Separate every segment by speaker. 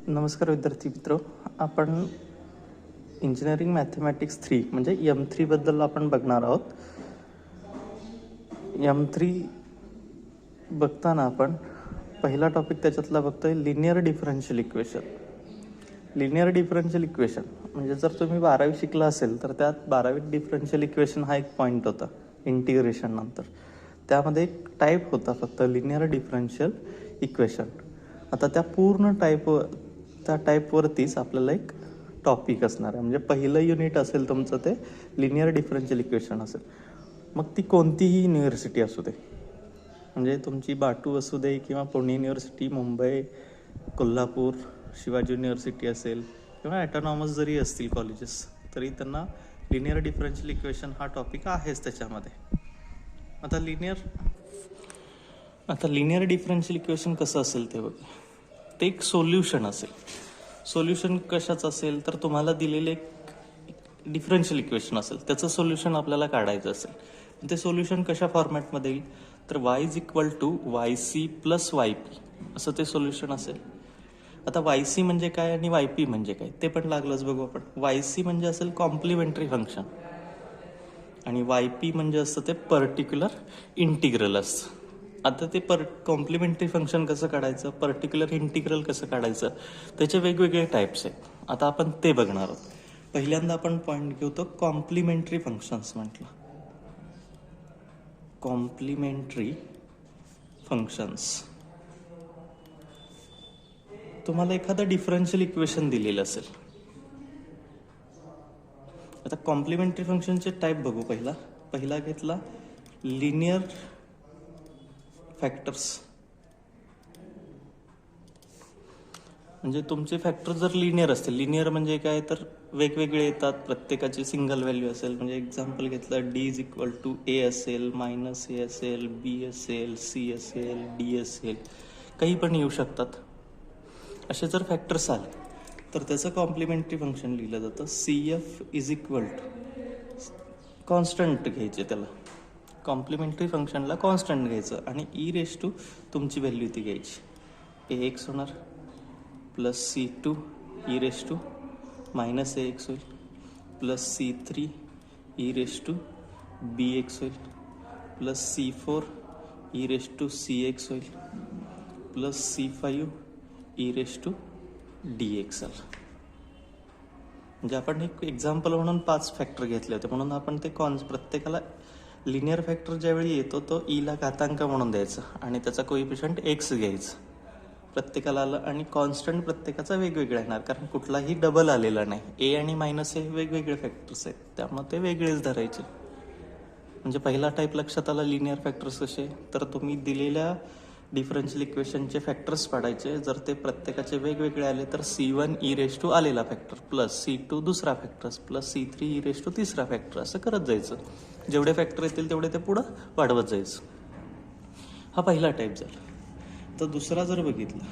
Speaker 1: नमस्कार विद्यार्थी मित्र, आपण इंजिनिअरिंग मॅथमॅटिक्स 3 म्हणजे M3 आपण बघणार आहोत. M3 बघताना आपण पहिला टॉपिक त्याच्यातला बघतोय linear differential equation. Linear differential equation म्हणजे जर तुम्ही 12वी शिकला असेल तर त्यात 12वीत डिफरन्शियल इक्वेशन हा एक पॉईंट होता इंटिग्रेशन नंतर. त्यामध्ये एक टाईप होता फक्त लिनियर डिफरन्शियल इक्वेशन. आता त्या पूर्ण त्या टाईपवरतीच आपल्याला एक टॉपिक असणार आहे. म्हणजे पहिलं युनिट असेल तुमचं ते लिनियर डिफरन्शियल इक्वेशन असेल. मग ती कोणतीही युनिव्हर्सिटी असू दे, म्हणजे तुमची बाटू असू दे किंवा पुणे युनिव्हर्सिटी, मुंबई, कोल्हापूर, शिवाजी युनिव्हर्सिटी असेल किंवा ॲटॉनॉमस जरी असतील कॉलेजेस, तरी त्यांना लिनियर डिफरन्शियल इक्वेशन हा टॉपिक आहेच त्याच्यामध्ये. आता लिनियर डिफरन्शियल इक्वेशन कसं असेल ते बघा. ते एक सोल्युशन असेल. सोल्युशन कशाचं असेल तर तुम्हाला दिलेले एक डिफरन्शियल इक्वेशन असेल, त्याचं सोल्युशन आपल्याला काढायचं असेल. ते सोल्युशन कशा फॉर्मॅटमध्ये येईल तर y=yc + yp असं ते सोल्युशन असेल. आता yc म्हणजे काय आणि yp म्हणजे काय ते पण लागलंच बघू आपण. yc म्हणजे असेल कॉम्प्लिमेंटरी फंक्शन आणि yp म्हणजे असतं ते पर्टिक्युलर इंटिग्रल असतं. आता ते कॉम्प्लिमेंटरी फंक्शन कसं काढायचं, पर्टिक्युलर इंटिग्रल कसं काढायचं, त्याचे वेगवेगळे टाईप्स आहेत. आता आपण ते बघणार आहोत. पहिल्यांदा आपण पॉईंट घेऊ तो कॉम्प्लिमेंटरी फंक्शन्स म्हटलं. कॉम्प्लिमेंटरी फंक्शन्स, तुम्हाला एखादं डिफरन्शियल इक्वेशन दिलेलं असेल. आता कॉम्प्लिमेंटरी फंक्शनचे टाईप बघू. पहिला घेतला लिनियर फॅक्टर्स. म्हणजे तुमचे फॅक्टर जर लिनियर असतील, लिनियर म्हणजे काय तर वेगवेगळे येतात, प्रत्येकाची सिंगल व्हॅल्यू असेल. म्हणजे एक्झाम्पल घेतलं D=A असेल, -A असेल, B असेल, C असेल, D असेल, काही पण येऊ शकतात. असे जर फॅक्टर्स आले तर त्याचं कॉम्प्लिमेंटरी फंक्शन लिहिलं जातं. CF कॉन्स्टंट घ्यायचे त्याला, कॉम्प्लिमेंटरी फंक्शनला कॉन्स्टंट घ्यायचं आणि तुमची व्हॅल्यू ती घ्यायची. AX होणार प्लस C2 -AX होईल प्लस C3 BX होईल प्लस C4 CX होईल प्लस C5 DX आला. म्हणजे आपण एक एक्झाम्पल म्हणून 5 फॅक्टर घेतले होते, म्हणून आपण ते प्रत्येकाला लिनियर फॅक्टर ज्यावेळी येतो तो ला घातांक म्हणून द्यायचा आणि त्याचा कोइफिशियंट X घ्यायचा. प्रत्येकाला आलं आणि कॉन्स्टंट प्रत्येकाचा वेगवेगळा येणार, कारण कुठलाही डबल आलेला नाही. A आणि -A वेगवेगळे फॅक्टर्स आहेत, त्यामुळे ते वेगळेच धरायचे. म्हणजे पहिला टाईप लक्षात आला. लिनियर फॅक्टर्स कसे तर तुम्ही दिलेल्या डिफरन्शियल इक्वेशनचे फॅक्टर्स पाडायचे. जर ते प्रत्येकाचे वेगवेगळे आले तर C1 आलेला फॅक्टर प्लस C2 दुसरा फॅक्टर प्लस C3 तिसरा फॅक्टर असं करत जायचं. जेवढे फॅक्टर येतील तेवढे ते पुढं वाढवत जायचं. हा पहिला टाईप झाला. तर दुसरा जर बघितला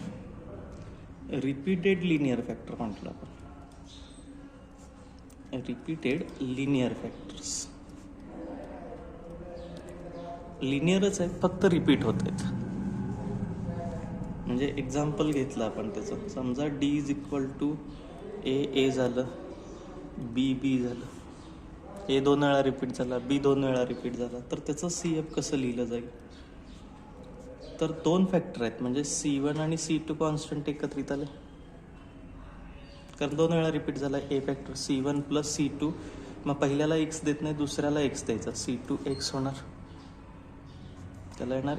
Speaker 1: रिपीटेड लिनियर फॅक्टर म्हटलं आपण. रिपीटेड लिनियर फॅक्टर्स लिनियरच आहेत, फक्त रिपीट होत आहेत. म्हणजे एक्झाम्पल घेतलं आपण त्याचं. समजा D=A झालं, B झालं, A 2 वेळा रिपीट झाला, B 2 वेळा रिपीट झाला, तर त्याचं CF कसं लिहिलं जाईल तर 2 फॅक्टर आहेत. म्हणजे C1 आणि C2 कॉन्स्टंट एकत्रित आले, कारण 2 वेळा रिपीट झाला A फॅक्टर. C1 + C2, मग पहिल्याला X देत नाही, दुसऱ्याला X द्यायचा. C2X होणार, त्याला येणार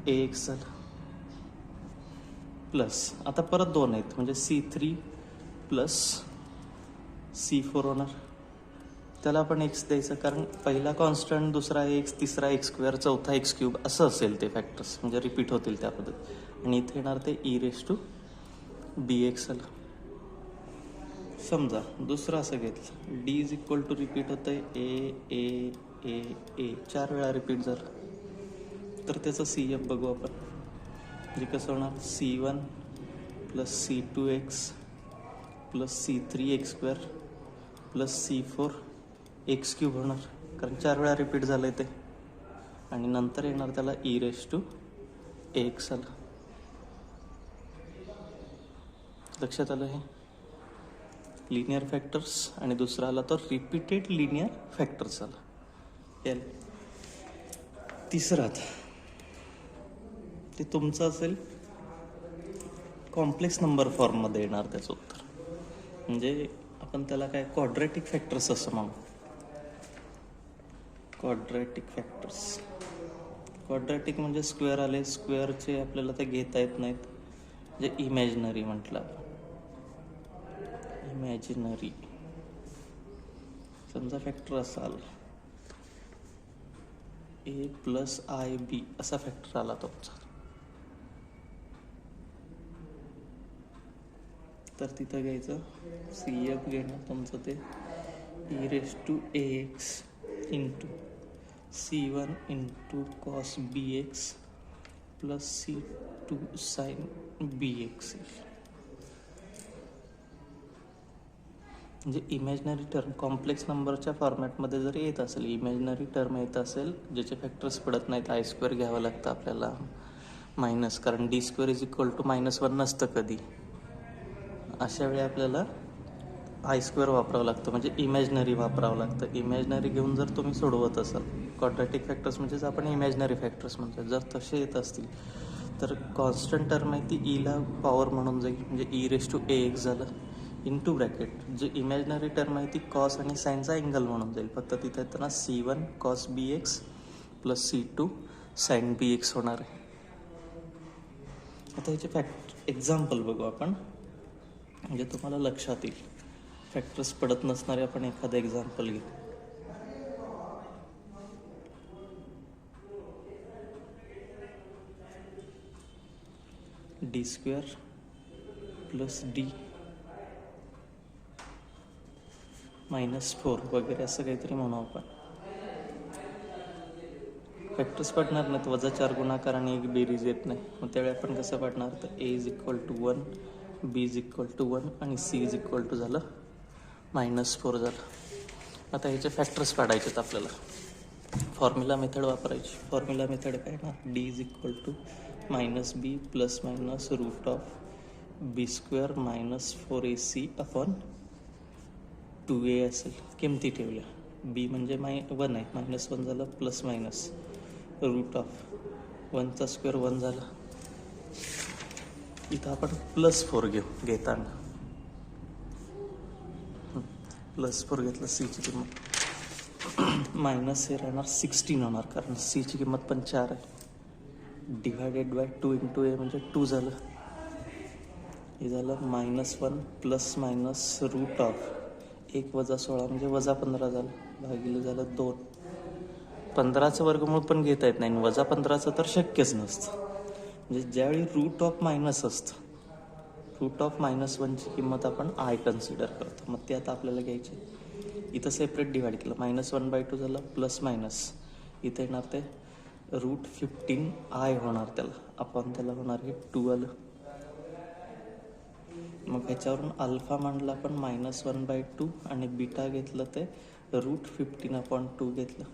Speaker 1: AX झालं प्लस. आता परत 2 आहेत म्हणजे C3 + C4 होणार, त्याला आपण X द्यायचं, कारण पहिला कॉन्स्टंट, दुसरा X, तिसरा X², चौथा X³ असं असेल ते फॅक्टर्स, म्हणजे रिपीट होतील त्या पद्धतीत. आणि इथे येणार ते BX आलं. समजा दुसरं असं घेतलं D रिपीट होतंय A 4 वेळा रिपीट झालं, तर त्याचं CF बघू आपण. म्हणजे कसं होणार C1 + C2X + C3X² + C4 X³ होणार, कारण 4 वेळा रिपीट झालंय ते. आणि नंतर येणार त्याला AX आलं. लक्षात आलं हे लिनियर फॅक्टर्स, आणि दुसरा आला तो रिपीटेड लिनियर फॅक्टर्स आला. एल तिसरा ते तुमचं असेल कॉम्प्लेक्स नंबर फॉर्ममध्ये येणार त्याचं उत्तर. म्हणजे आपण त्याला काय क्वाड्रॅटिक फॅक्टर्स असं म्हणू. क्वाड्रॅटिक फॅक्टर्स, क्वाड्रॅटिक म्हणजे स्क्वेअर आले, स्क्वेअरचे आपल्याला ते घेता येत नाहीत, जे इमॅजिनरी म्हटलं आपण. इमॅजिनरी समजा फॅक्टर असाल a+ib असा फॅक्टर आला तुमचा, तर तिथं घ्यायचं CF घेणं तुमचं ते e⁴ax into C1 into cos bx plus C2 sin bx. म्हणजे इमॅजिनरी टर्म कॉम्प्लेक्स नंबरच्या फॉर्मॅटमध्ये जर येत असेल, इमॅजिनरी टर्म येत असेल ज्याचे फॅक्टर्स पडत नाहीत, i² घ्यावं लागतं आपल्याला मायनस, कारण d² = -1 नसतं कधी. अशा वेळी आपल्याला i² वापरावं लागतं, म्हणजे इमॅजिनरी वापरावं लागतं. इमॅजिनरी घेऊन जर तुम्ही सोडवत असाल, क्वाड्रॅटिक फॅक्टर्स म्हणजेच आपण इमॅजिनरी फॅक्टर्स म्हणतो, जर तसे येत असतील तर कॉन्स्टंट टर्म आहे ती ईला पॉवर म्हणून जाईल, म्हणजे e⁴ax झालं इंटू ब्रॅकेट. जे इमॅजिनरी टर्म आहे ती कॉस आणि साईनचा अँगल म्हणून जाईल, फक्त तिथे येताना C1 cos bx plus C2 sin bx होणार आहे. आता ह्याचे एक्झाम्पल बघू आपण, म्हणजे तुम्हाला लक्षात येईल. फॅक्टर्स पडत नसणारे आपण एखादं एक्झाम्पल घेऊ. d² प्लस d -4 वगैरे असं काहीतरी म्हणू आपण. फॅक्टर्स पडणार नाहीत, -4 गुणाकार आणि एक बेरीज येत नाही, मग त्यावेळी आपण कसं पडणार, तर a = 1, b = 1 आणि c झालं -4 झालं. आता ह्याचे फॅक्टर्स काढायचे आपल्याला, फॉर्म्युला मेथड वापरायची. फॉर्म्युला मेथड काय ना, d = -b plus minus √b² - 4ac/2a असेल. किमती ठेवल्या, b म्हणजे 1 आहे, -1 झालं, प्लस मायनस √1² 1 झालं. इथं आपण +4 घेताना +4 घेतलं, c ची किंमत मायनस हे राहणार 16 होणार, कारण c ची किंमत पण 4 आहे. डिवायडेड बाय 2 इंटू a म्हणजे 2 झालं. हे झालं -1 प्लस मायनस √1 - 16 म्हणजे -15 झालं, भागिले झालं 2. 15चं वर्गमूळ पण घेता येत नाही, -15चं तर शक्यच नसतं. म्हणजे ज्यावेळी √- असतं, √-1 ची किंमत आपण i कन्सिडर करतो. मग ते आता आपल्याला घ्यायचे. इथं सेपरेट डिवाइड केलं, -1/2 झालं, प्लस मायनस इथं येणार ते √15i होणार, त्याला आपण त्याला होणार हे 2 आलं. मग ह्याच्यावरून अल्फा मांडला आपण -1/2 आणि बीटा घेतलं ते √15/2 घेतलं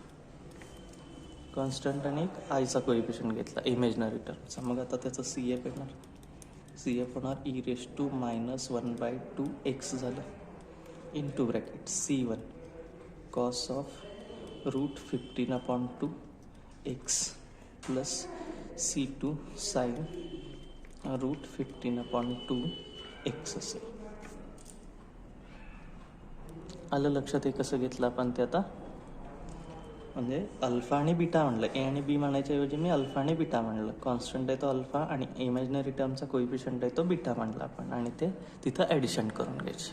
Speaker 1: कॉन्स्टंट, आणि एक आयचा कोएफिशियंट घेतला इमॅजिनरी टर्मचा. मग आता त्याचं CF येणार, CF होणार e⁻−1/2x झालं into bracket C1 cos √15/2x plus C2 sin √15/2x असेल. आलं लक्षात? हे कसं घेतलं आपण ते आता, म्हणजे अल्फा आणि बीटा म्हणलं, ए आणि बी म्हणायच्या ऐवजी मी अल्फा आणि बीटा म्हणलं. कॉन्स्टंट आहे तो अल्फा आणि इमॅजिनरी टर्मचा कोएफिशियंट आहे तो बीटा म्हणला आपण, आणि ते तिथं ॲडिशन करून घ्यायचे.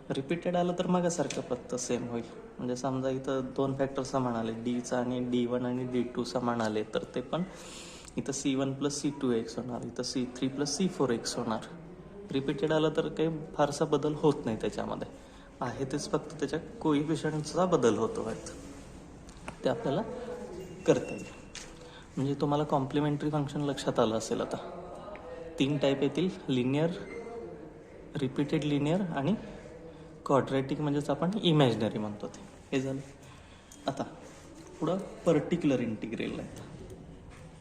Speaker 1: रिपीटेड आलं तर मागासारखं फक्त सेम होईल. म्हणजे समजा इथं 2 फॅक्टर समान आले, डीचा आणि D1 आणि D2 समान आले, तर ते पण इथं C1 + C2x होणार, इथं C3 + C4x होणार. रिपीटेड आलं तर काही फारसा बदल होत नाही त्याच्यामध्ये, आहे तेच फक्त त्याच्या कोएफिशियंटचा बदल होतो आहेत, ते आपल्याला करता येईल. म्हणजे तुम्हाला कॉम्प्लिमेंटरी फंक्शन लक्षात आलं असेल. आता 3 टाईप येतील, लिनियर, रिपीटेड लिनियर आणि क्वाड्रॅटिक, म्हणजेच आपण इमॅजिनरी म्हणतो ते. हे झालं. आता पुढं पर्टिक्युलर इंटिग्रल आहे.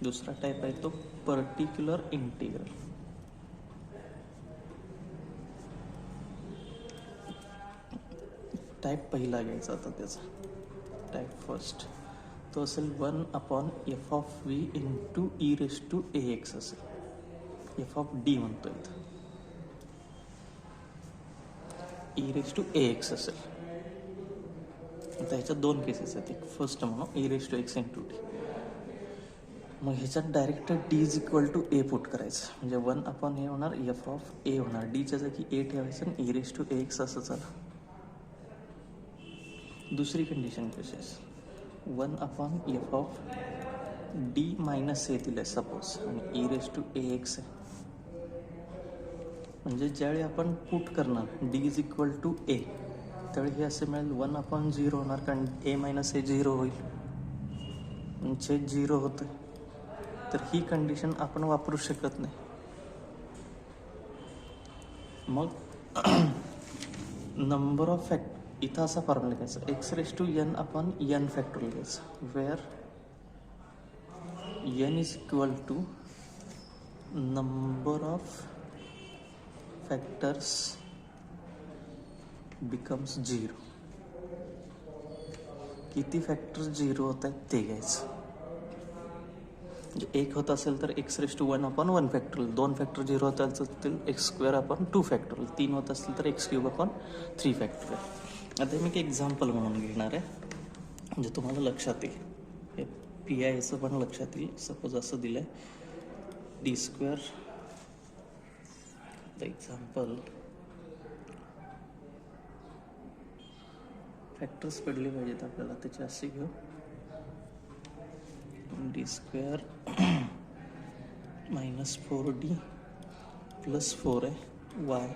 Speaker 1: दुसरा टाईप आहे तो पर्टिक्युलर इंटिग्रल. टाईप पहिला घ्यायचा आता त्याचा टाईप फर्स्ट, तो असेल 1/f(v) इंटू e⁻ax असेल. f(d) म्हणतो इथं e⁻ax असेल. आता ह्याच्यात दोन केसेस आहेत, एक फर्स्ट म्हणून e⁻x इंटू d. मग ह्याच्यात direct d is equal to a put करायचं, म्हणजे 1/a होणार, f(a) होणार, डीच्या जागी a ठेवायचं आणि e⁻ax असं झालं. दुसरी कंडिशन कशी आहे, 1/f(d मायनस a) दिलं आहे सपोज आणि e⁻ax आहे. म्हणजे ज्यावेळी आपण पुट करणार d is equal to a, त्यावेळी हे असे मिळेल 1/0 होणार, कारण a मायनस a 0 होईल, म्हणजे 0 होतं. तर ही कंडिशन आपण वापरू शकत नाही. मग नंबर ऑफ इथं असा फॉर्म्युला घ्यायचा, x⁻n/n फॅक्टोरियल घ्यायचं, where n is equal to number of factors becomes 0. किती फॅक्टर्स 0 होत आहेत ते घ्यायचं. म्हणजे एक होत असेल तर x⁻1/1 फॅक्टोरियल, 2 फॅक्टर 0 होत असतील x²/2 फॅक्टोरियल, 3 होत असतील तर x³ फॅक्टोरियल. आता मी एक एक्झाम्पल म्हणून घेणार आहे, म्हणजे तुम्हाला लक्षात येईल, हे PIचं पण लक्षात येईल. सपोज असं दिलं आहे d², एक्झाम्पल फॅक्टर्स पडले पाहिजेत आपल्याला, त्याचे असे घेऊ, d² -4d + 4 y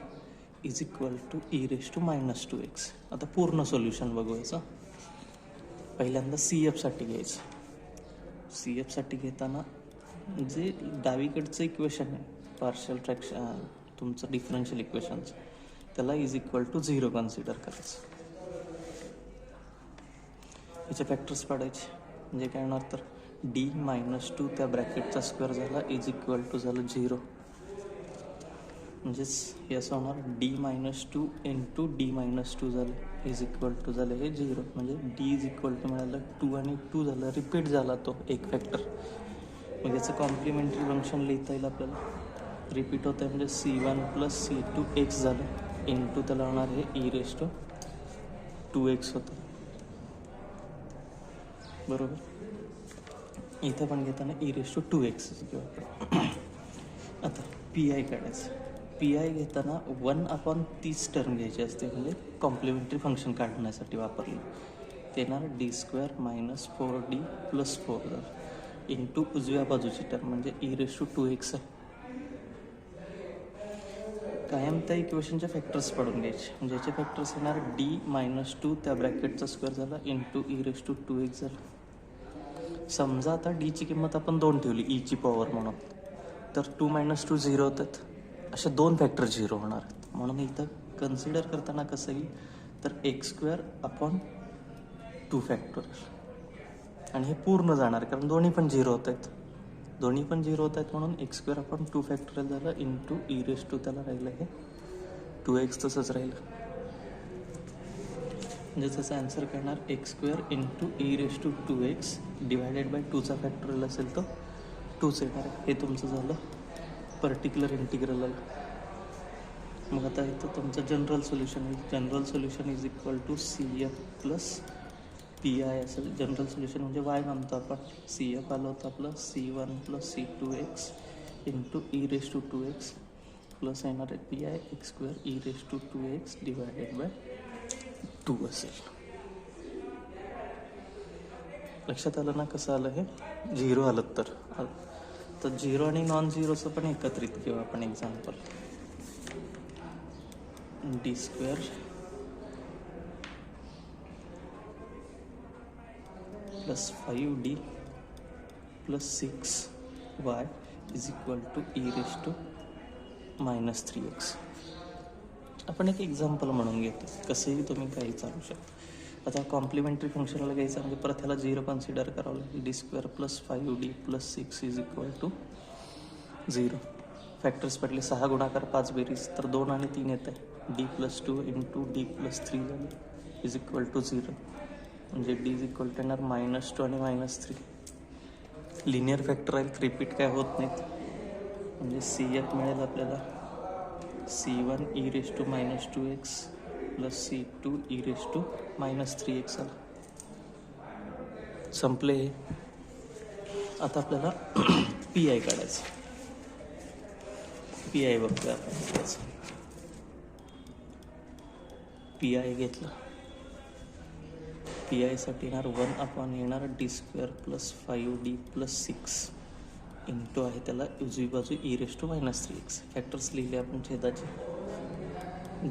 Speaker 1: is equal to e⁻²x. आता पूर्ण सोल्युशन बघूयाचं. पहिल्यांदा CFसाठी घ्यायचं. CFसाठी घेताना जे डावीकडचं इक्वेशन आहे पार्शियल फ्रॅक्शन तुमचं डिफरन्शियल इक्वेशनचं, त्याला इज इक्वल टू 0 कन्सिडर करायचं. ह्याचे फॅक्टर्स पाडायचे, म्हणजे काय होणार तर d-2 त्या ब्रॅकेटचा स्क्वेअर झाला इज इक्वल टू झालं 0. म्हणजेच हे असं होणार d-2 इंटू d-2 झालं इज इक्वल टू झालं हे 0. म्हणजे d इज इक्वल टू मिळालं 2 आणि 2 झालं, रिपीट झाला तो एक फॅक्टर. मग याचं कॉम्प्लिमेंटरी फंक्शन लिहिता येईल आपल्याला. रिपीट होतं आहे म्हणजे c1 + c2x झालं इंटू त्याला होणार हे e⁻2x होतं, बरोबर. इथं पण घेताना e⁻2x किंवा आता PI काढायचं. PI घेताना 1/तीच टर्म घ्यायची असते, म्हणजे कॉम्प्लिमेंटरी फंक्शन काढण्यासाठी वापरलं. ते येणार d² -4d + 4 इंटू उजव्या बाजूची टर्म म्हणजे e⁻2x आहे. कायम त्या इक्वेशनचे फॅक्टर्स पडून घ्यायचे, म्हणजे याचे फॅक्टर्स येणार d-2 त्या ब्रॅकेटचा स्क्वेअर झाला इंटू e⁻2x झाला. समजा आता डीची किंमत आपण 2 ठेवली ईची पॉवर म्हणून, तर 2 - 2 0 होतात, असे 2 फॅक्टर 0 होणार आहेत. म्हणून इथं कन्सिडर करताना कसं येईल तर x²/2 फॅक्टोरियल, आणि हे पूर्ण जाणार कारण दोन्ही पण 0 होत आहेत, म्हणून x²/2 फॅक्टोरियल झालं इंटू e⁻, त्याला राहिलं हे 2x तसंच राहिलं. म्हणजे त्याचा आन्सर करणार x² into e⁻2x divided by 2चा फॅक्टोरियल असेल तर 2च येणार आहे. हे तुमचं झालं पर्टिक्युलर इंटिग्रल. मग आता इथं तुमचं general solution is equal to CF + PI असेल. जनरल सोल्युशन म्हणजे y म्हणतो आपण. CF आलं होतं आपलं c1 + c2x into e⁻2x plus येणार आहे PI x² e⁻2x divided bye 2 असेल. लक्षात आलं ना कसं आलं हे? 0 आलं तर 0 आणि नॉन 0चं पण एकत्रित घेऊ आपण example. d² +5d + 6y is equal to e⁻3x. आपण एक एक्झाम्पल म्हणून घेतो, कसंही तुम्ही काही चालू शकता. आता कॉम्प्लिमेंटरी फंक्शनला घ्यायचं म्हणजे परत ह्याला 0 कन्सिडर करावं लागेल. d² +5d + 6 is equal to 0. Factors पडले 6 गुणाकार 5 बेरीज तर 2 आणि 3 येत आहे. d + 2 इंटू d + 3 झालं इज इक्वल टू 0, म्हणजे डी इज इक्वल टू येणार -2 आणि -3. लिनियर फॅक्टर आहेत, रिपीट काय होत नाहीत, म्हणजे CF मिळेल आपल्याला C1 e⁻² plus C2 e⁻³ आला. संपले हे. आता आपल्याला PI काढायचं. PI बघतोय आपण त्याचं. PI घेतलं. PI साठी येणार 1 येणार d² plus 5d plus 6 into आहे त्याला उजवी बाजू e⁻³ फॅक्टर्स लिहिले आपण छेदाचे.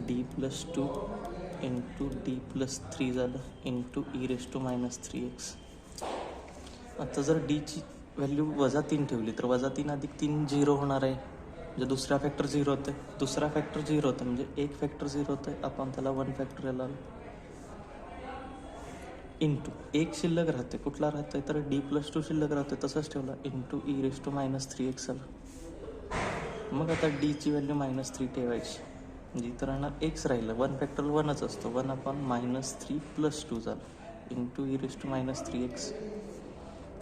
Speaker 1: d+2 इंटू d+3 झालं इंटू e⁻³ आता जर डीची व्हॅल्यू -3 ठेवली तर -3 अधिक 3 0 होणार आहे, म्हणजे दुसरा फॅक्टर 0 होतं, दुसरा फॅक्टर 0 होतं, म्हणजे एक फॅक्टर 0 होतं, आपण त्याला 1 फॅक्टोरियल आलो इंटू एक शिल्लक राहते, कुठला राहतोय तर d+2 शिल्लक राहते, तसंच ठेवला इंटू e⁻³ आलं. मग आता डीची व्हॅल्यू -3 ठेवायची, म्हणजे इथं राहणार x राहिलं, 1 फॅक्टोरियल 1च असतो, 1/-3 + 2 झालं इंटू e⁻³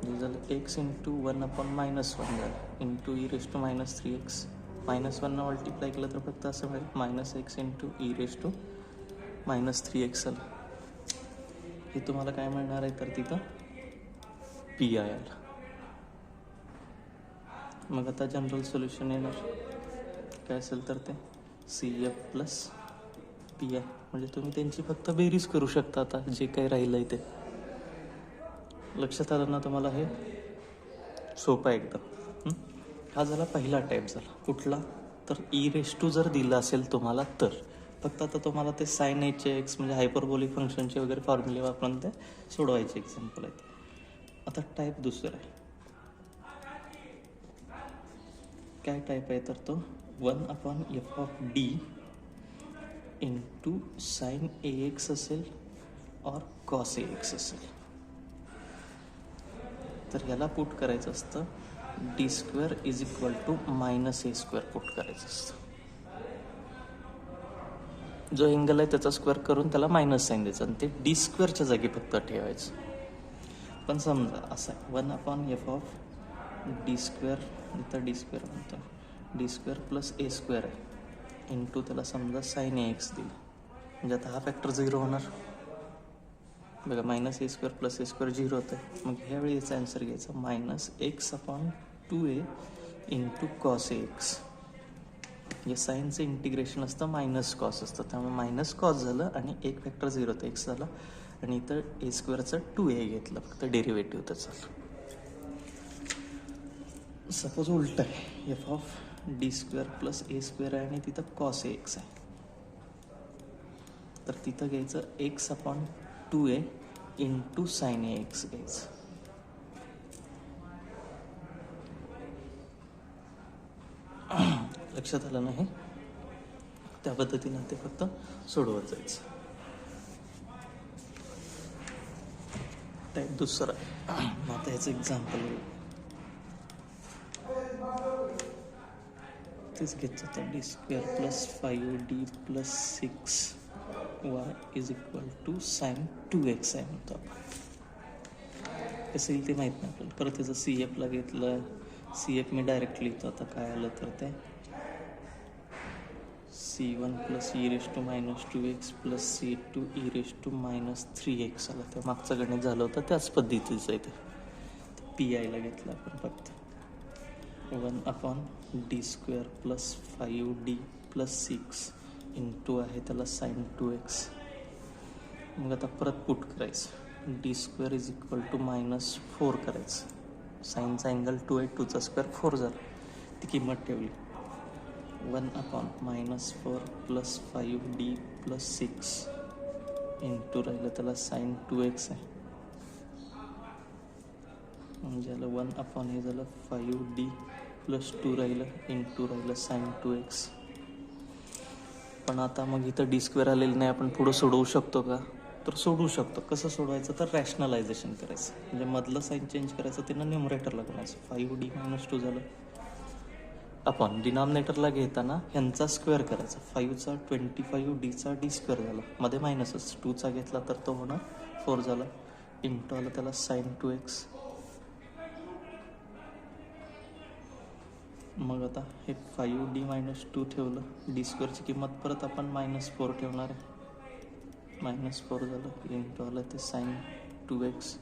Speaker 1: जे झालं x इंटू 1/-1 झालं इंटू e⁻³ -1 मल्टिप्लाय केलं तर फक्त असं मिळेल -x इंटू e⁻³ आलं. हे तुम्हाला काय मिळणार आहे तर तिथं PI आलं. मग आता जनरल सोल्युशन येणार काय असेल तर ते CF प्लस PI, म्हणजे तुम्ही त्यांची फक्त बेरीज करू शकता. आता जे काही राहिलंय ते लक्षात आलं ना तुम्हाला, हे सोपं आहे एकदम. हा झाला पहिला टाईप झाला. कुठला तर e⁻² जर दिलं असेल तुम्हाला तर फक्त आता तुम्हाला ते sin hx म्हणजे हायपरबोलिक फंक्शनचे वगैरे फॉर्म्युले वापरून ते सोडवायचे एक्झाम्पल आहेत. आता टाईप दुसरा आहे. काय टाईप आहे तर तो 1/f(d) इंटू sin ax असेल और cos ax असेल. तर ह्याला पुट करायचं असतं d² is equal to -a² put करायचं असतं. जो एंगल आहे त्याचा स्क्वेअर करून त्याला मायनस साईन द्यायचं आणि ते d² जागी फक्त ठेवायचं. पण समजा असं आहे 1/f(d²) इथं d² म्हणतो d² प्लस a² आहे इंटू त्याला समजा sin ax दिलं, म्हणजे आता हा फॅक्टर 0 होणार बघा, -a² प्लस a² 0 होतं. मग ह्यावेळी याचा आन्सर घ्यायचा -x/2a इंटू cos ax. हे साईनचं इंटिग्रेशन असतं -cos असतं, त्यामुळे -cos झालं आणि एक फॅक्टर 0 होतं x झाला आणि इथं a² 2a घेतलं, फक्त डेरिव्हेटिव्ह त्याचं. सपोज उलट आहे, f(d² प्लस a² आहे आणि तिथं cos ax आहे, तर तिथं घ्यायचं x/2a इंटू sin ax घ्यायचं. लक्षात आलं नाही, त्या पद्धतीनं ते फक्त सोडवत जायचं. टाईप दुसरा आता ह्याचं एक्झाम्पल तेच घेतलं तर d² plus 5d plus 6y is equal to sin 2x आहे म्हणतो आपण. कसं येईल ते माहीत नाही आपल्याला. परत त्याचं CFला घेतलं, CF मी डायरेक्ट लिहितो. आता काय आलं तर ते C1 plus e⁻²x plus C2 e⁻³ आला. ते मागचं गणित झालं होतं त्याच पद्धतीचं आहे ते. PIला घेतलं आपण फक्त 1/d² plus 5d plus 6 into आहे त्याला sin 2x. मग आता परत पुट करायचं, d² इज इक्वल टू -4 करायचं. साईनचा अँगल 2 आहे, 2चा स्क्वेअर 4 झाला, ती किंमत ठेवली 1/-4 प्लस 5d प्लस 6 इंटू राहिलं त्याला sin 2x आहे, म्हणजे झालं 1/ हे झालं 5d प्लस 2 राहिलं इंटू राहिलं sin 2x. पण आता मग इथं d² आलेलं नाही, आपण पुढं सोडवू शकतो का तर सोडवू शकतो. कसं सोडवायचं तर रॅशनलायझेशन करायचं, म्हणजे मधलं साईन चेंज करायचं, त्यांना न्युमरेटरला बनायचं. 5d - 2 झालं आपण डिनॉमिनेटरला घेताना ह्यांचा स्क्वेअर करायचा. 5चा 25 डीचा डी स्क्वेअर झाला, मध्ये मायनसच 2चा घेतला तर तो होणार 4 झाला, इंटू आलं त्याला साईन 2x. मग आता हे 5d - 2 ठेवलं, डी स्क्वेअरची किंमत परत आपण -4 ठेवणार आहे, -4 झालं, इंटू आलं ते साईन 2x.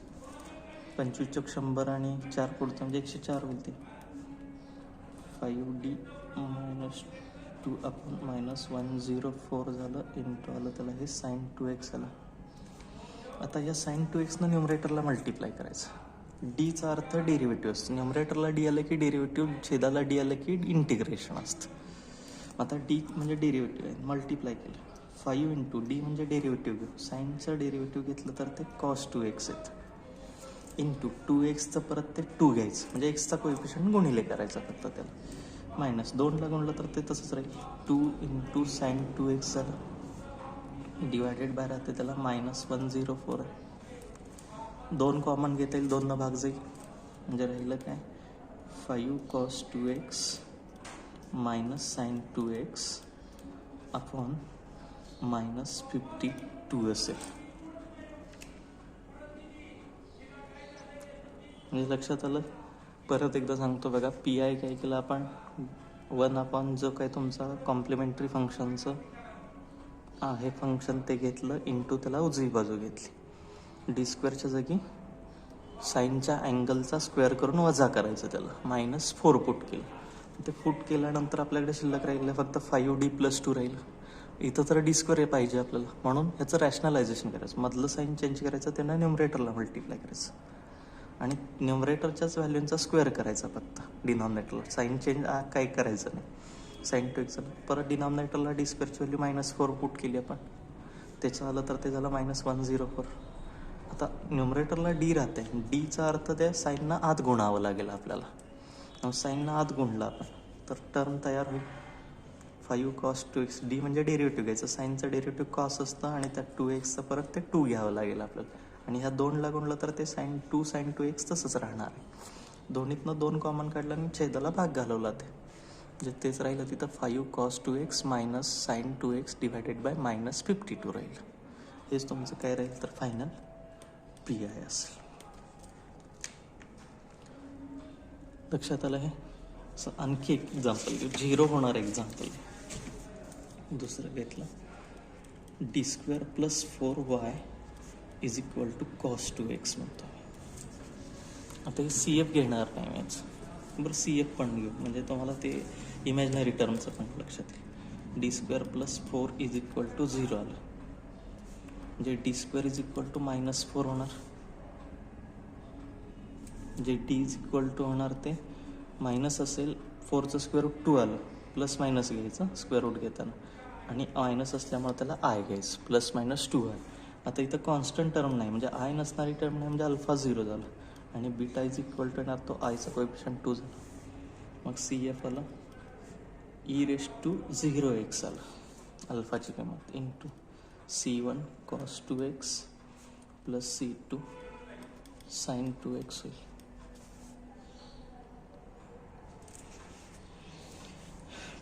Speaker 1: 25 चौक 100 आणि 4 पुढचं म्हणजे 104 होईल ते. 5d - 2 आपण -104 झालं, इंटू आलं त्याला हे साईन 2x झालं. आता या साईन 2xनं न्युमरेटरला मल्टिप्लाय करायचं. डीचा अर्थ डेरिव्हेटिव्ह असतो. न्युमरेटरला डी आलं की डेरिव्हेटिव्ह, छेदाला डी आलं की इंटिग्रेशन असतं. आता डी म्हणजे डेरिव्हेटिव्ह आहे, मल्टिप्लाय केलं. 5 इंटू डी म्हणजे डेरिव्हेटिव्ह घेऊ, साईनचं डेरिव्हेटिव्ह घेतलं तर ते cos 2x येतं, इंटू 2xचं परत ते 2 घ्यायचं, म्हणजे एक्सचा कोएफिशियंट गुणिले करायचा फक्त त्याला, -2ला गुणलं तर ते तसंच राहील. 2 इंटू साईन 2x झालं, डिवायडेड बाय राहते त्याला -104 आहे. 2 कॉमन घेता येईल, 2 भाग जाईल, म्हणजे राहिलं काय 5 cos 2x minus sine 2x upon -52 असेल. म्हणजे लक्षात आलं. परत एकदा सांगतो बघा, पी आय काय केलं आपण, 1 जो काय तुमचा कॉम्प्लिमेंटरी फंक्शनचं आहे फंक्शन ते घेतलं, इंटू त्याला उजवी बाजू घेतली. डी स्क्वेअरच्या जागी साईनच्या अँगलचा स्क्वेअर करून वजा करायचं, त्याला -4 पुट केलं. ते पुट केल्यानंतर आपल्याकडे शिल्लक राहिलं फक्त 5d + 2 राहिलं. इथं तर डी स्क्वेअर हे पाहिजे आपल्याला, म्हणून ह्याचं रॅशनलायझेशन करायचं. मधलं साईन चेंज करायचं, त्यांना न्युमरेटरला मल्टिप्लाय करायचं आणि न्युमरेटरच्याच व्हॅल्यूंचा स्क्वेअर करायचा फक्त डिनॉमिनेटरला. साईन चेंज काही करायचं नाही. साईन 2x परत डिनॉमिनेटरला डी स्क्वेअरची व्हॅल्यू -4 पुट केली आपण, त्याचं आलं तर ते झालं -104. आता न्युमरेटरला डी राहते, डीचा अर्थ त्या साईनना आत गुणावं लागेल आपल्याला. साईनना आत गुणला आपण तर टर्म तयार होईल 5 cos 2x. डी म्हणजे डेरिव्हेटिव्ह घ्यायचं, साईनचं डेरिव्हेटिव्ह कॉस असतं आणि त्या 2xचं परत ते 2 घ्यावं लागेल आपल्याला. आणि ह्या 2ला गुणलं तर ते साईन 2x तसंच राहणार आहे. दोन्हीतनं 2 कॉमन काढलं आणि छेदाला भाग घालवला, ते म्हणजे तेच राहिलं तिथं 5 cos 2x minus sine 2x divided by -52 राहील. हेच तुमचं काय राहील तर फायनल पी आय असेल. लक्षात आलं हे. आणखी एक एक्झाम्पल घेऊ, 0 होणार एक्झाम्पल. दुसरं घेतलं, D square + 4y = cos 2x म्हणतो. आता हे CF घेणार नाही याचं, बरं CF पण घेऊ, म्हणजे तुम्हाला ते इमॅजिनरी टर्मचं पण लक्षात येईल. डी स्क्वेअर + 4 = 0 आलं, म्हणजे डी स्क्वेअर -4 होणार, जे डी होणार ते मायनस असेल, 4चं स्क्वेअर रूट 2 आलं, प्लस मायनस घ्यायचं स्क्वेअर रूट घेताना, आणि मायनस असल्यामुळे त्याला आय घ्यायचं, +-2 आहे. आता इथं कॉन्स्टंट टर्म नाही, म्हणजे आय नसणारी टर्म नाही, म्हणजे अल्फा 0 झालं, आणि बीटा येणार तो आयचा कोएफिशियंट 2 झाला. मग CF आलं e⁻0x आलं, अल्फाची किंमत, into C1 cos 2x + C2 sin 2x होईल.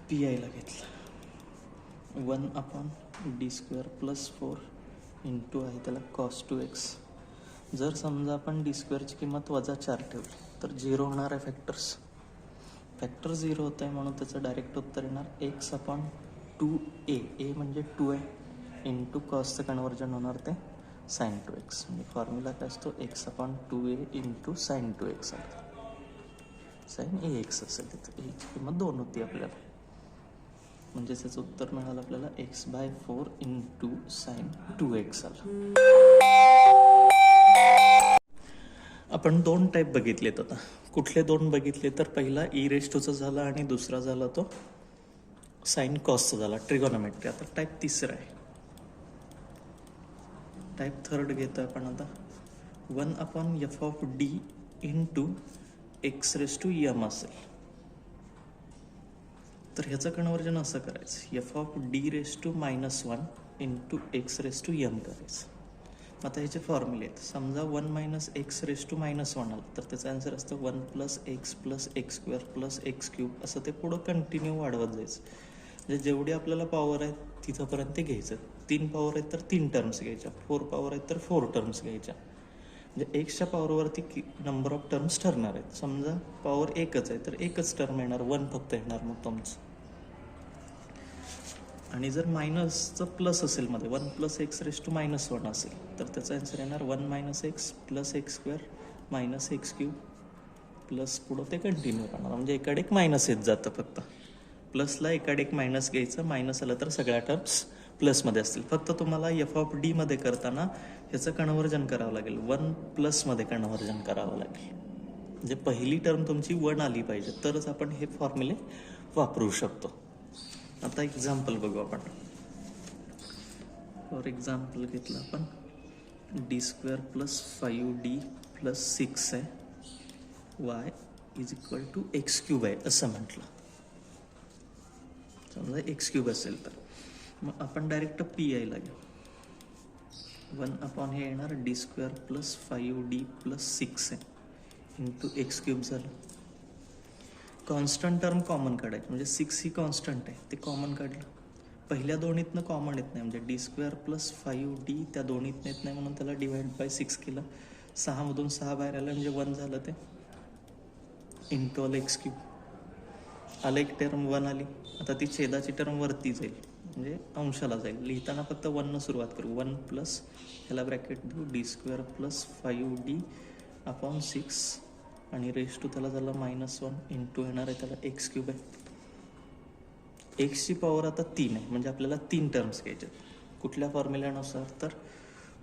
Speaker 1: पी आयला घेतलं 1/d² + 4 इंटू आहे त्याला cos 2x. जर समजा आपण डी स्क्वेअरची किंमत -4 ठेवली तर 0 होणार आहे फॅक्टर 0 होत आहे, म्हणून त्याचं डायरेक्ट उत्तर येणार x/2a. ए म्हणजे 2 आहे, इंटू कॉसचं कन्वर्जन होणार ते साईन 2x. म्हणजे फॉर्म्युला काय असतो, x/2a इंटू साईन 2x आलं, साईन AX असेल तिथं, एची किंमत 2 होती आपल्याला, म्हणजे त्याचं उत्तर मिळालं आपल्याला x/4 इंटू साईन 2x आलं. आपण 2 टाईप बघितलेत. आता कुठले 2 बघितले तर पहिला e⁻ झाला आणि दुसरा झाला तो साईन कॉसचा झाला, ट्रिगोनोमेट्री. आता टाईप तिसरा आहे, टाईप थर्ड घेतो आपण. आता 1/f(d) इंटू x⁻m असेल, तर ह्याचं कन्वर्जन असं करायचं, f(d⁻1 इंटू x⁻m करायचं. आता ह्याचे फॉर्म्युले आहेत. समजा 1 मायनस एक्स रेस टू -1 आलं तर त्याचा आन्सर असतं 1 plus x square plus x cube. असं ते पुढं कंटिन्यू वाढवत जायचं. म्हणजे जेवढी आपल्याला पॉवर आहे तिथंपर्यंत ते घ्यायचं. 3 पॉवर आहेत तर 3 टर्म्स घ्यायच्या, 4 पॉवर आहेत तर 4 टर्म्स घ्यायच्या. म्हणजे एक्सच्या पॉवरवरती नंबर ऑफ टर्म्स ठरणार आहेत. समजा पॉवर एकच आहे तर एकच टर्म येणार, 1 फक्त येणार मग तुमचं. आणि जर मायनसचं प्लस असेल मध्ये 1 प्लस एक्स रेस टू -1 असेल तर त्याचा आन्सर येणार 1 minus x plus x square minus x cube plus पुढं ते कंटिन्यू करणार. म्हणजे एकाड एक मायनस येत जातं फक्त. प्लसला एकाड एक मायनस घ्यायचं, मायनस आलं तर सगळ्या टर्म्स प्लसमध्ये असतील. फक्त तुम्हाला एफ ऑफ डी मध्ये करताना ह्याचं कन्व्हर्जन करावं लागेल, 1 प्लसमध्ये कन्व्हर्जन करावं लागेल. म्हणजे पहिली टर्म तुमची 1 आली पाहिजे तरच आपण हे फॉर्म्युले वापरू शकतो. आता एक्झाम्पल बघू आपण. फॉर एक्झाम्पल घेतलं आपण d² प्लस 5d प्लस 6 आहे, y is equal to x cube आहे असं म्हटलं. समजा एक्स क्यूब असेल तर मग आपण डायरेक्ट पी यायला घेऊ. 1 अपॉन हे येणार d² प्लस 5d प्लस 6 आहे इंटू एक्स क्यूब झालं. कॉन्स्टंट टर्म कॉमन काढायची, म्हणजे 6 ही कॉन्स्टंट आहे ते कॉमन काढलं. पहिल्या दोन्हीतनं कॉमन येत नाही, म्हणजे d² प्लस 5d त्या दोन्हीतनं येत नाही म्हणून त्याला डिवाइड बाय 6 केलं. 6मधून 6 बाहेर आलं म्हणजे 1 झालं ते इंटू आलं एक्स क्यूब. आलं एक टर्म 1 आली. आता ती छेदाची टर्म वरती जाईल म्हणजे अंशाला जाईल. लिहिताना फक्त 1 न सुरुवात करू. 1 प्लस ह्याला ब्रॅकेट देऊ d² प्लस 5d अपॉन 6 आणि रेस टू त्याला झालं -1 इंटू येणार आहे त्याला एक्स क्यूब आहे. एक्सची पॉवर आता 3 आहे म्हणजे आपल्याला 3 टर्म्स घ्यायचे. कुठल्या फॉर्म्युल्यानुसार तर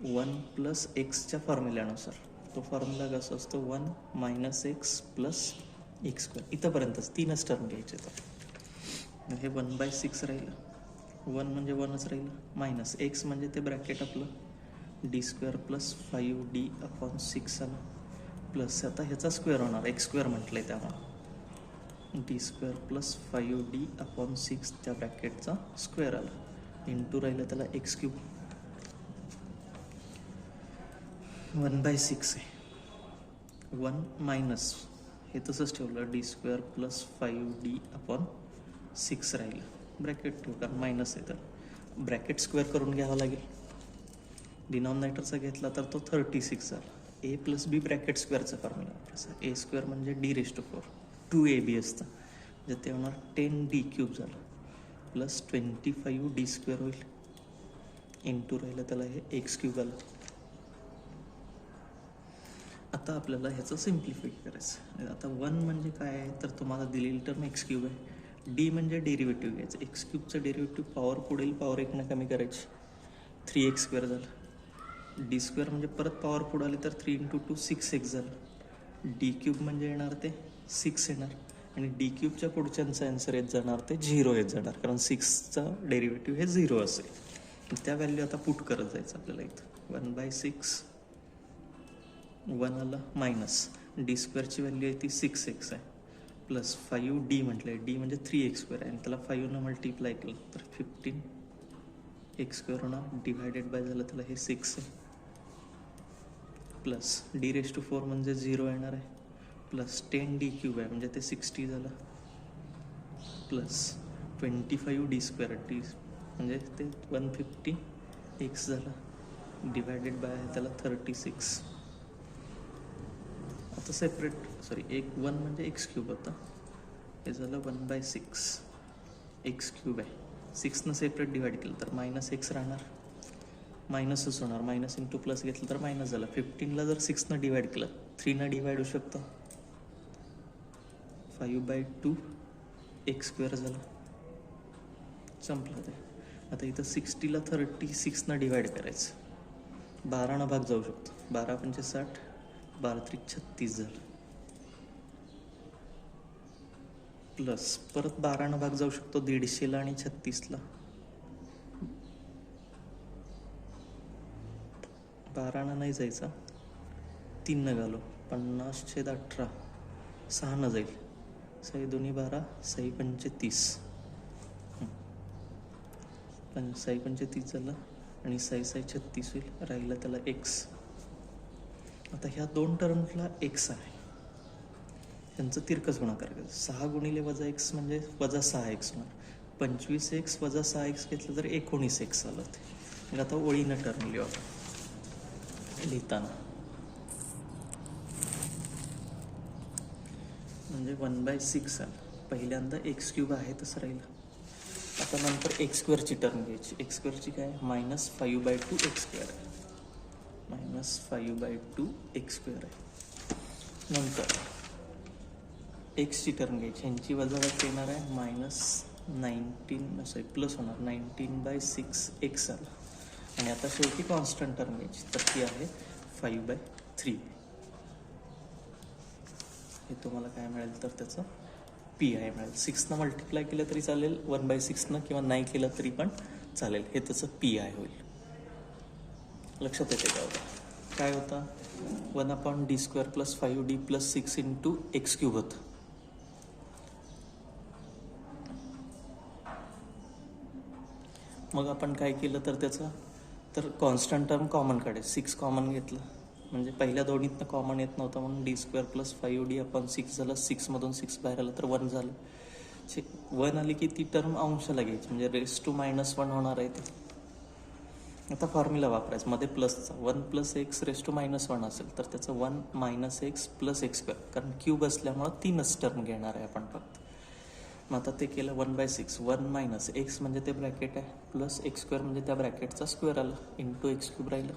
Speaker 1: 1 प्लस एक्सच्या फॉर्म्युल्यानुसार. तो फॉर्म्युला कसा असतो 1 minus x plus x square. इथंपर्यंतच 3च टर्म घ्यायचे. तर हे 1/6 राहिलं, 1 म्हणजे 1च राहिलं, मायनस एक्स म्हणजे ते ब्रॅकेट आपलं d² प्लस 5d अपॉन 6 आलं प्लस आता ह्याचा स्क्वेअर होणार, एक्स स्क्वेअर म्हटलं आहे त्यामुळे d² प्लस 5d अपॉन 6 त्या ब्रॅकेटचा स्क्वेअर आला इंटू राहिलं त्याला एक्स क्यूब. 1/6 आहे, 1 मायनस हे तसंच ठेवलं d² प्लस 5d अपॉन 6 राहिलं. ब्रॅकेट ठेवू कारण मायनस आहे तर ब्रॅकेट स्क्वेअर करून घ्यावं लागेल. डिनॉमिनेटरचा घेतला तर तो 36 झाला. ए प्लस बी ब्रॅकेट स्क्वेअरचा फॉर्म्युला वापरायचा. a² म्हणजे d⁴ 2ab असतं म्हणजे ते होणार 10d³ झालं प्लस 25d² होईल इंटू राहिलं त्याला हे एक्स क्यूब आलं. आता आपल्याला ह्याचं सिम्प्लिफाय करायचं. आता 1 म्हणजे काय आहे तर तुम्हाला दिलेली टर्म एक्स क्यूब आहे. डी म्हणजे डेरिव्हेटिव्ह घ्यायचं. एक्स क्यूबचं डेरिव्हेटिव्ह पॉवर पुढील पॉवर 1 कमी करायची, 3x² झालं. d² म्हणजे परत पॉवर पुढे आली तर 3 × 2 6x झालं. d³ म्हणजे येणार ते 6 येणार आणि d³ पुढच्यांचा आन्सर येत जाणार ते 0 येत जाणार कारण 6चा डेरिव्हेटिव्ह हे 0 असेल. त्या व्हॅल्यू आता पुट करत जायचं आपल्याला. इथं 1/6 1 आलं मायनस d²ची व्हॅल्यू आहे ती 6x आहे प्लस 5d म्हटलं आहे, डी म्हणजे 3x² आहे आणि त्याला 5 मल्टिप्लाय केलं तर 15x² होणार डिवायडेड बाय झालं त्याला हे 6 आहे प्लस d⁴ म्हणजे 0 येणार आहे प्लस 10d³ आहे म्हणजे ते 60 झालं प्लस 25d² डी म्हणजे ते 150x झालं डिवायडेड बाय त्याला 36. आता सेपरेट एक 1 म्हणजे एक्स क्यूब होता, हे झालं 1/6 एक्स क्यूब आहे. 6नं सेपरेट डिवाइड केलं तर -x राहणार, मायनसच होणार. मायनस इंटू प्लस घेतलं तर मायनस झालं. 15ला जर 6नं डिवाइड केलं 3नं डिवाइड होऊ शकतं 5/2 x² झालं, संपलं ते. आता इथं 60ला 36नं डिवाइड करायचं, 12नं भाग जाऊ शकतो. 12 × 5 = 60, 12 × 36 झालं प्लस परत 12नं भाग जाऊ शकतो 150ला आणि 36ला. 12नं नाही जायचा, 3नं घालू 50/18 6नं जाईल. 6 × 2 = 12, 6 × 5 = 30, 6 × 5 = 30 झालं आणि 6 36 होईल, राहिलं त्याला एक्स. आता ह्या दोन टर्मला एक्स आहे, त्यांचं तिरकस गुणाकार करायचं. 6 गुणिले वजा एक्स म्हणजे वजा 6x होणार. 25x वजा 6x घेतलं तर 19x आलं ते. मग आता ओळीनं टर्म लिहू आपण लिहिताना, म्हणजे 1/6 आलं. पहिल्यांदा x³ आहे तसं राहिलं. आता नंतर x² टर्म घ्यायची. x² काय -5/2 x² आहे, -5/2 आहे. नंतर एक्सची टर्म घ्यायची, ह्यांची वजाबाकी येणार आहे प्लस होणार 19/6 x आला. आणि आता शेवटी कॉन्स्टंट टर्म घ्यायची, तर ती आहे 5/3. हे तुम्हाला काय मिळेल तर त्याचं PI मिळेल. 6नं मल्टिप्लाय केलं तरी चालेल, 1/6नं, किंवा नाही केलं तरी पण चालेल. हे त्याचं PI होईल. लक्षात येते का होता काय होता? 1/d² + 5d + 6 × x³ होतं. मग आपण काय केलं तर त्याचं, तर कॉन्स्टंट टर्म कॉमन काढायचं. 6 कॉमन घेतलं, म्हणजे पहिल्या दोन्हीतनं कॉमन येत नव्हतं म्हणून d² + 5d/6 झालं. 6मधून 6 बाहेर आलं तर 1 झालं. 1 आली की ती टर्म अंशाला घ्यायची, म्हणजे (-1) होणार आहे ते. आता फॉर्म्युला वापरायचं, मध्ये प्लसचा 1 + x (-1) असेल तर त्याचं 1 - x + x², कारण क्यूब असल्यामुळं 3च टर्म घेणार आहे आपण फक्त. मग आता ते केलं 1/6. 1 - x म्हणजे ते ब्रॅकेट आहे, प्लस x² म्हणजे त्या ब्रॅकेटचा स्क्वेअर आला, × x³ राहिलं.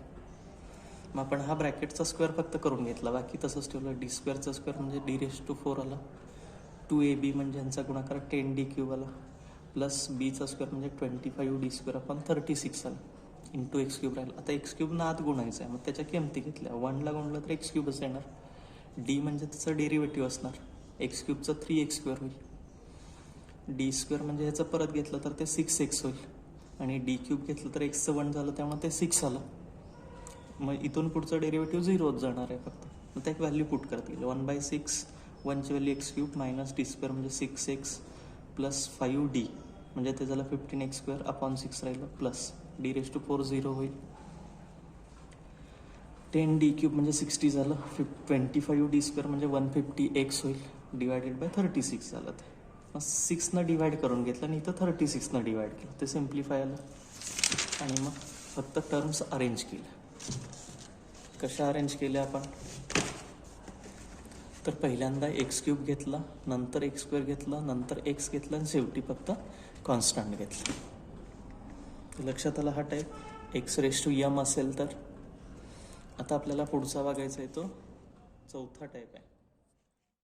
Speaker 1: मग आपण हा ब्रॅकेटचा स्क्वेअर फक्त करून घेतला, बाकी तसंच ठेवलं. d² स्क्वेअर म्हणजे d⁴ आला. 2ab म्हणजे यांचा गुणाकार 10d³ आला, प्लस bचा स्क्वेअर म्हणजे 25d²/36 आला, × x³ राहिलं. आता x³ आत गुणायचं आहे, मग त्याच्या किमती घेतल्या. 1ला गुणलं तर x³ येणार, d म्हणजे त्याचं डेरिव्हेटिव्ह असणार, x³ 3x² होईल. d² म्हणजे ह्याचं परत घेतलं तर ते 6x होईल, आणि d³ घेतलं तर x चं 1 झालं, त्यामुळे ते 6 आलं. मग इथून पुढचं डेरिव्हेटिव्ह 0 होत जाणार आहे फक्त. मग त्या एक व्हॅल्यू पुट करत गेलं. 1/6, 1ची व्हॅल्यू x³ -d² म्हणजे 6x + 5d म्हणजे ते झालं 15x² 6 राहिलं, प्लस d⁴ 0 होईल. 10d³ म्हणजे 60 झालं. 25d² म्हणजे 150x होईल, /36 झालं ते. मग 6नं डिवाइड करून घेतलं आणि इथं 36नं डिवाइड केलं, ते सिम्प्लिफाय आलं. आणि मग फक्त टर्म्स अरेंज केल्या. कशा अरेंज केल्या आपण? तर पहिल्यांदा x³ घेतला, नंतर x² घेतला, नंतर x घेतला, आणि शेवटी फक्त कॉन्स्टंट घेतलं. लक्षात आला हा टाईप? x⁻m असेल तर. आता आपल्याला पुढचा बघायचा आहे, तो चौथा टाईप आहे.